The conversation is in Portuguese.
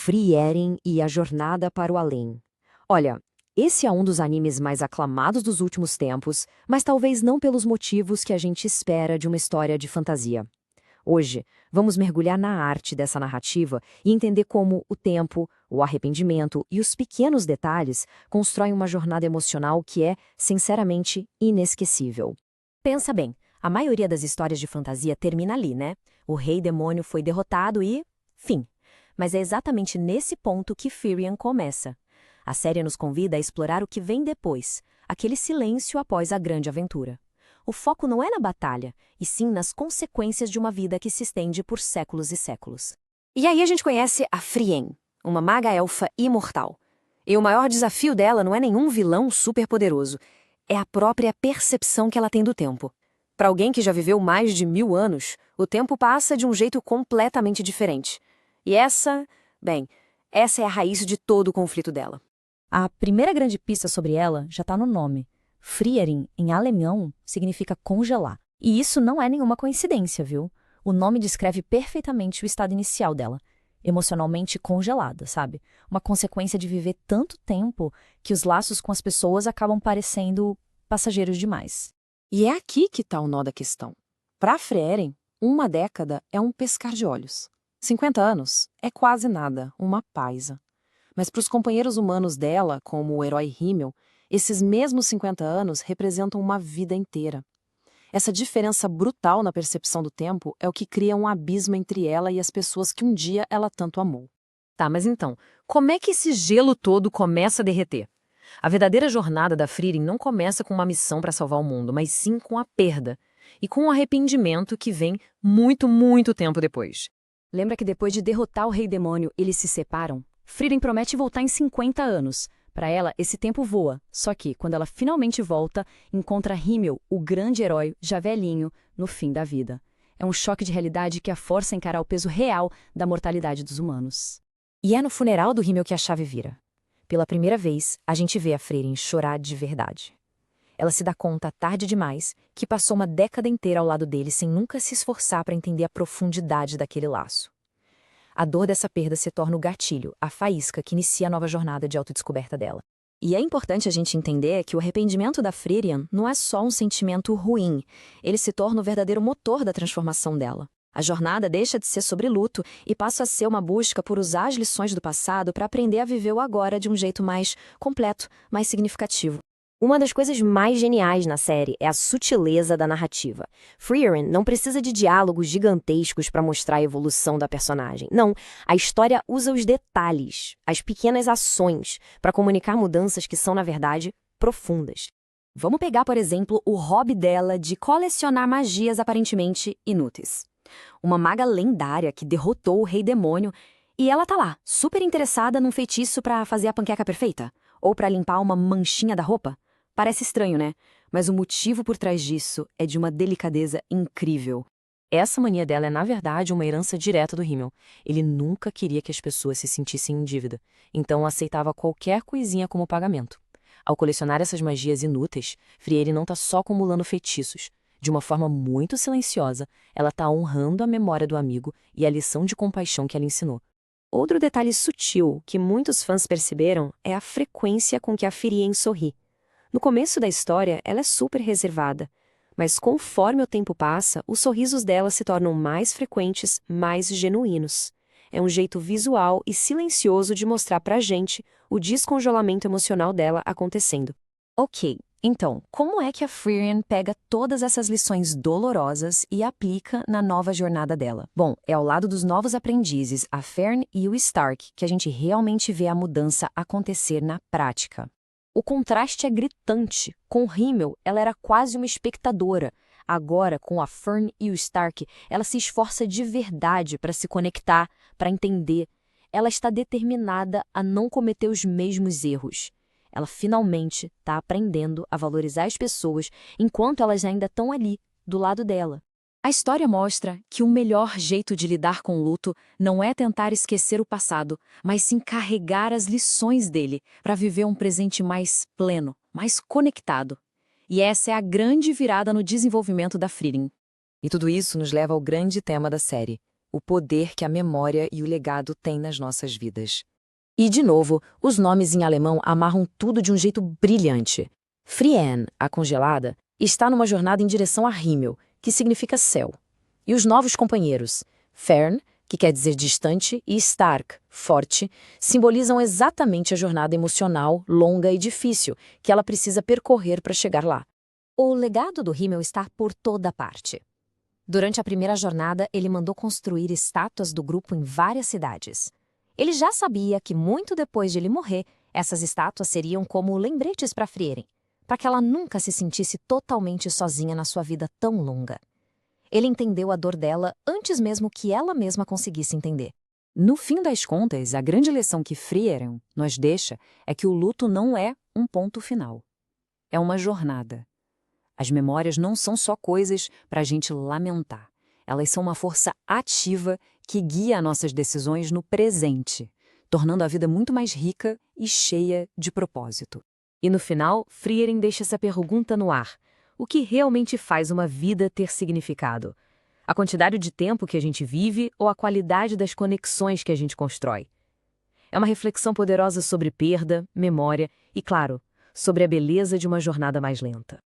Frieren e a Jornada para o Além. Olha, esse é um dos animes mais aclamados dos últimos tempos, mas talvez não pelos motivos que a gente espera de uma história de fantasia. Hoje, vamos mergulhar na arte dessa narrativa e entender como o tempo, o arrependimento e os pequenos detalhes constroem uma jornada emocional que é, sinceramente, inesquecível. Pensa bem, a maioria das histórias de fantasia termina ali, né? O rei demônio foi derrotado e... fim. Mas é exatamente nesse ponto que Frieren começa. A série nos convida a explorar o que vem depois, aquele silêncio após a grande aventura. O foco não é na batalha, e sim nas consequências de uma vida que se estende por séculos e séculos. E aí a gente conhece a Frieren, uma maga elfa imortal. E o maior desafio dela não é nenhum vilão superpoderoso, é a própria percepção que ela tem do tempo. Para alguém que já viveu mais de 1000 anos, o tempo passa de um jeito completamente diferente. E essa é a raiz de todo o conflito dela. A primeira grande pista sobre ela já está no nome. Frieren, em alemão, significa congelar. E isso não é nenhuma coincidência, viu? O nome descreve perfeitamente o estado inicial dela. Emocionalmente congelada, sabe? Uma consequência de viver tanto tempo que os laços com as pessoas acabam parecendo passageiros demais. E é aqui que está o nó da questão. Para Frieren, uma década é um piscar de olhos. 50 anos é quase nada, uma paisa. Mas para os companheiros humanos dela, como o herói Himmel, esses mesmos 50 anos representam uma vida inteira. Essa diferença brutal na percepção do tempo é o que cria um abismo entre ela e as pessoas que um dia ela tanto amou. Tá, mas então, como é que esse gelo todo começa a derreter? A verdadeira jornada da Frieren não começa com uma missão para salvar o mundo, mas sim com a perda. E com o arrependimento que vem muito, muito tempo depois. Lembra que depois de derrotar o Rei Demônio, eles se separam? Frieren promete voltar em 50 anos. Para ela, esse tempo voa. Só que, quando ela finalmente volta, encontra Himmel, o grande herói, já velhinho, no fim da vida. É um choque de realidade que a força a encarar o peso real da mortalidade dos humanos. E é no funeral do Himmel que a chave vira. Pela primeira vez, a gente vê a Frieren chorar de verdade. Ela se dá conta, tarde demais, que passou uma década inteira ao lado dele sem nunca se esforçar para entender a profundidade daquele laço. A dor dessa perda se torna o gatilho, a faísca que inicia a nova jornada de autodescoberta dela. E é importante a gente entender que o arrependimento da Frieren não é só um sentimento ruim, ele se torna o verdadeiro motor da transformação dela. A jornada deixa de ser sobre luto e passa a ser uma busca por usar as lições do passado para aprender a viver o agora de um jeito mais completo, mais significativo. Uma das coisas mais geniais na série é a sutileza da narrativa. Frieren não precisa de diálogos gigantescos para mostrar a evolução da personagem. Não, a história usa os detalhes, as pequenas ações, para comunicar mudanças que são, na verdade, profundas. Vamos pegar, por exemplo, o hobby dela de colecionar magias aparentemente inúteis. Uma maga lendária que derrotou o Rei Demônio e ela tá lá, super interessada num feitiço para fazer a panqueca perfeita? Ou para limpar uma manchinha da roupa? Parece estranho, né? Mas o motivo por trás disso é de uma delicadeza incrível. Essa mania dela é, na verdade, uma herança direta do Himmel. Ele nunca queria que as pessoas se sentissem em dívida, então aceitava qualquer coisinha como pagamento. Ao colecionar essas magias inúteis, Frieren não está só acumulando feitiços. De uma forma muito silenciosa, ela está honrando a memória do amigo e a lição de compaixão que ela ensinou. Outro detalhe sutil que muitos fãs perceberam é a frequência com que a Frieren sorri. No começo da história, ela é super reservada, mas conforme o tempo passa, os sorrisos dela se tornam mais frequentes, mais genuínos. É um jeito visual e silencioso de mostrar pra gente o descongelamento emocional dela acontecendo. Ok, então, como é que a Frieren pega todas essas lições dolorosas e aplica na nova jornada dela? Bom, é ao lado dos novos aprendizes, a Fern e o Stark, que a gente realmente vê a mudança acontecer na prática. O contraste é gritante. Com Himmel, ela era quase uma espectadora. Agora, com a Fern e o Stark, ela se esforça de verdade para se conectar, para entender. Ela está determinada a não cometer os mesmos erros. Ela finalmente está aprendendo a valorizar as pessoas enquanto elas ainda estão ali, do lado dela. A história mostra que o melhor jeito de lidar com o luto não é tentar esquecer o passado, mas sim carregar as lições dele para viver um presente mais pleno, mais conectado. E essa é a grande virada no desenvolvimento da Frieren. E tudo isso nos leva ao grande tema da série: o poder que a memória e o legado têm nas nossas vidas. E, de novo, os nomes em alemão amarram tudo de um jeito brilhante. Frieren, a congelada, está numa jornada em direção a Himmel, que significa céu. E os novos companheiros, Fern, que quer dizer distante, e Stark, forte, simbolizam exatamente a jornada emocional, longa e difícil que ela precisa percorrer para chegar lá. O legado do Himmel está por toda parte. Durante a primeira jornada, ele mandou construir estátuas do grupo em várias cidades. Ele já sabia que, muito depois de ele morrer, essas estátuas seriam como lembretes para Frieren, para que ela nunca se sentisse totalmente sozinha na sua vida tão longa. Ele entendeu a dor dela antes mesmo que ela mesma conseguisse entender. No fim das contas, a grande lição que Frieren nos deixa é que o luto não é um ponto final. É uma jornada. As memórias não são só coisas para a gente lamentar. Elas são uma força ativa que guia nossas decisões no presente, tornando a vida muito mais rica e cheia de propósito. E no final, Frieren deixa essa pergunta no ar. O que realmente faz uma vida ter significado? A quantidade de tempo que a gente vive ou a qualidade das conexões que a gente constrói? É uma reflexão poderosa sobre perda, memória e, claro, sobre a beleza de uma jornada mais lenta.